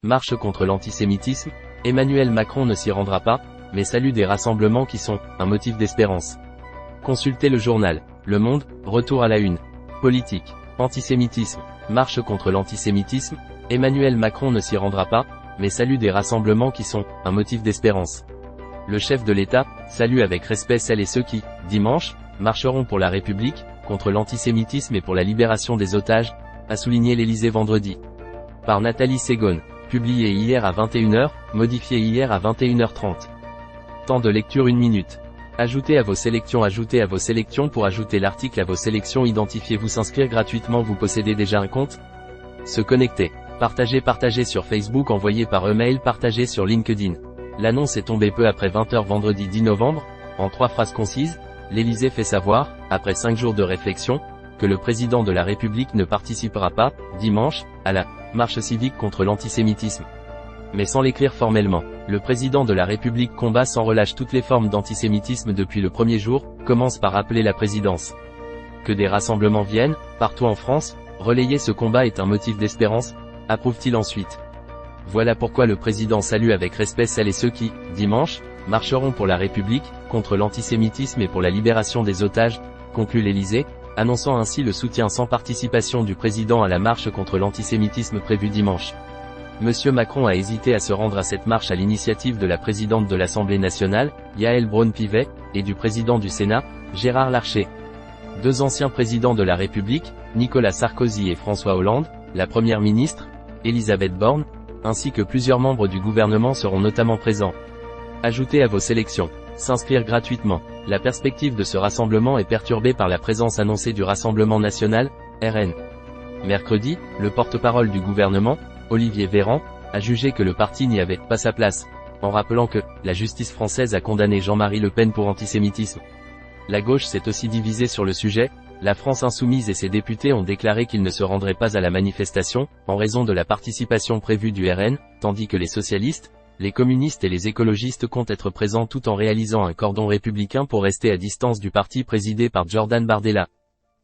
Marche contre l'antisémitisme, Emmanuel Macron ne s'y rendra pas, mais salue des rassemblements qui sont un motif d'espérance. Consultez le journal Le Monde, retour à la une. Politique, antisémitisme, marche contre l'antisémitisme, Emmanuel Macron ne s'y rendra pas, mais salue des rassemblements qui sont un motif d'espérance. Le chef de l'État salue avec respect celles et ceux qui, dimanche, marcheront pour la République, contre l'antisémitisme et pour la libération des otages, a souligné l'Élysée vendredi. Par Nathalie Segonne, publié hier à 21h, modifié hier à 21h30. Temps de lecture 1 minute. Ajoutez à vos sélections pour ajouter l'article à vos sélections. Identifiez-vous. S'inscrire gratuitement. Vous possédez déjà un compte? Se connecter. Partager sur Facebook. Envoyer par email. Partager sur LinkedIn. L'annonce est tombée peu après 20h vendredi 10 novembre. En 3 phrases concises, l'Élysée fait savoir, après 5 jours de réflexion, que le président de la République ne participera pas, dimanche, à la marche civique contre l'antisémitisme. Mais sans l'écrire formellement, le président de la République combat sans relâche toutes les formes d'antisémitisme depuis le premier jour, commence par appeler la présidence. Que des rassemblements viennent, partout en France, relayer ce combat est un motif d'espérance, approuve-t-il ensuite. Voilà pourquoi le président salue avec respect celles et ceux qui, dimanche, marcheront pour la République, contre l'antisémitisme et pour la libération des otages, conclut l'Élysée, annonçant ainsi le soutien sans participation du président à la marche contre l'antisémitisme prévue dimanche. Monsieur Macron a hésité à se rendre à cette marche à l'initiative de la présidente de l'Assemblée nationale, Yaël Braun-Pivet, et du président du Sénat, Gérard Larcher. 2 anciens présidents de la République, Nicolas Sarkozy et François Hollande, la première ministre, Elisabeth Borne, ainsi que plusieurs membres du gouvernement seront notamment présents. Ajoutez à vos sélections. S'inscrire gratuitement. La perspective de ce rassemblement est perturbée par la présence annoncée du Rassemblement national, RN. Mercredi, le porte-parole du gouvernement, Olivier Véran, a jugé que le parti n'y avait pas sa place, en rappelant que la justice française a condamné Jean-Marie Le Pen pour antisémitisme. La gauche s'est aussi divisée sur le sujet. La France insoumise et ses députés ont déclaré qu'ils ne se rendraient pas à la manifestation, en raison de la participation prévue du RN, tandis que les socialistes, les communistes et les écologistes comptent être présents tout en réalisant un cordon républicain pour rester à distance du parti présidé par Jordan Bardella.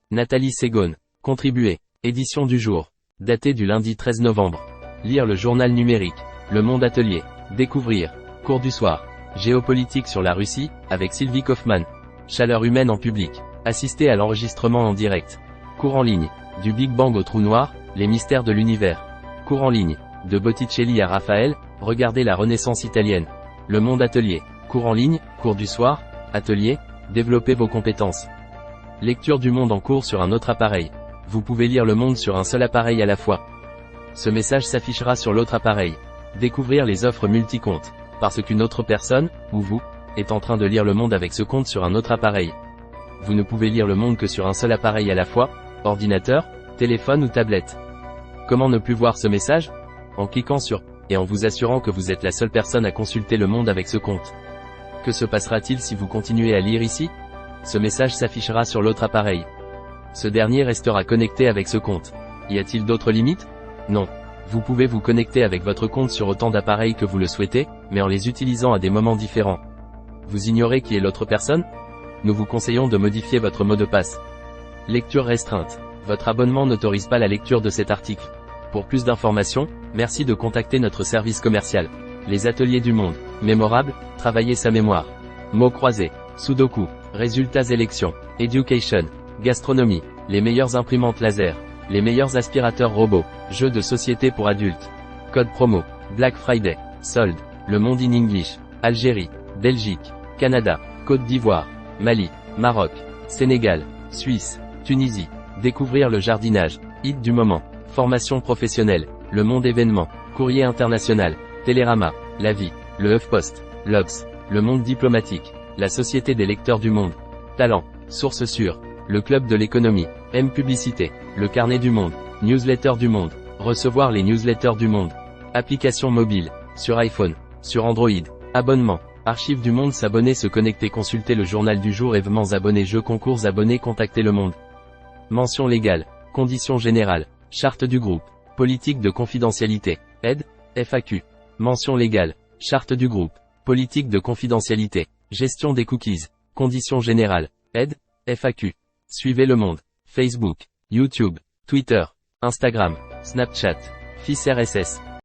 Nathalie Segonne. Contribuer. Édition du jour. Datée du lundi 13 novembre. Lire le journal numérique. Le Monde Atelier. Découvrir. Cours du soir. Géopolitique sur la Russie, avec Sylvie Kaufmann. Chaleur humaine en public. Assister à l'enregistrement en direct. Cours en ligne. Du Big Bang au trou noir, les mystères de l'univers. Cours en ligne. De Botticelli à Raphaël, regardez la Renaissance italienne. Le Monde Atelier. Cours en ligne, cours du soir, atelier, développez vos compétences. Lecture du monde en cours sur un autre appareil. Vous pouvez lire le monde sur un seul appareil à la fois. Ce message s'affichera sur l'autre appareil. Découvrir les offres multi-comptes. Parce qu'une autre personne, ou vous, est en train de lire le monde avec ce compte sur un autre appareil. Vous ne pouvez lire le monde que sur un seul appareil à la fois, ordinateur, téléphone ou tablette. Comment ne plus voir ce message? En cliquant sur « et en vous assurant que vous êtes la seule personne à consulter le monde avec ce compte. Que se passera-t-il si vous continuez à lire ici? Ce message s'affichera sur l'autre appareil. Ce dernier restera connecté avec ce compte. Y a-t-il d'autres limites? Non. Vous pouvez vous connecter avec votre compte sur autant d'appareils que vous le souhaitez, mais en les utilisant à des moments différents. Vous ignorez qui est l'autre personne? Nous vous conseillons de modifier votre mot de passe. Lecture restreinte. Votre abonnement n'autorise pas la lecture de cet article. Pour plus d'informations, merci de contacter notre service commercial. Les ateliers du monde. Mémorable, travailler sa mémoire. Mots croisés. Sudoku. Résultats élections. Education. Gastronomie. Les meilleures imprimantes laser. Les meilleurs aspirateurs robots. Jeux de société pour adultes. Code promo. Black Friday. Solde. Le monde in English. Algérie. Belgique. Canada. Côte d'Ivoire. Mali. Maroc. Sénégal. Suisse. Tunisie. Découvrir le jardinage. Hit du moment. Formation professionnelle. Le monde événement. Courrier international. Télérama. La vie. Le HuffPost. l'Obs. Le monde diplomatique. La société des lecteurs du monde. Talent. Source sûre. Le club de l'économie. M-Publicité. Le carnet du monde. Newsletter du monde. Recevoir les newsletters du monde. Application mobile. Sur iPhone. Sur Android. Abonnement. Archives du monde. S'abonner, se connecter, consulter le journal du jour, événements, abonnés, jeux, concours, abonnés, contacter le monde. Mention légale. Conditions générales. Charte du groupe. Politique de confidentialité. Aide. FAQ. Mention légale. Charte du groupe. Politique de confidentialité. Gestion des cookies. Conditions générales. Aide. FAQ. Suivez le monde. Facebook. YouTube. Twitter. Instagram. Snapchat. FIS RSS.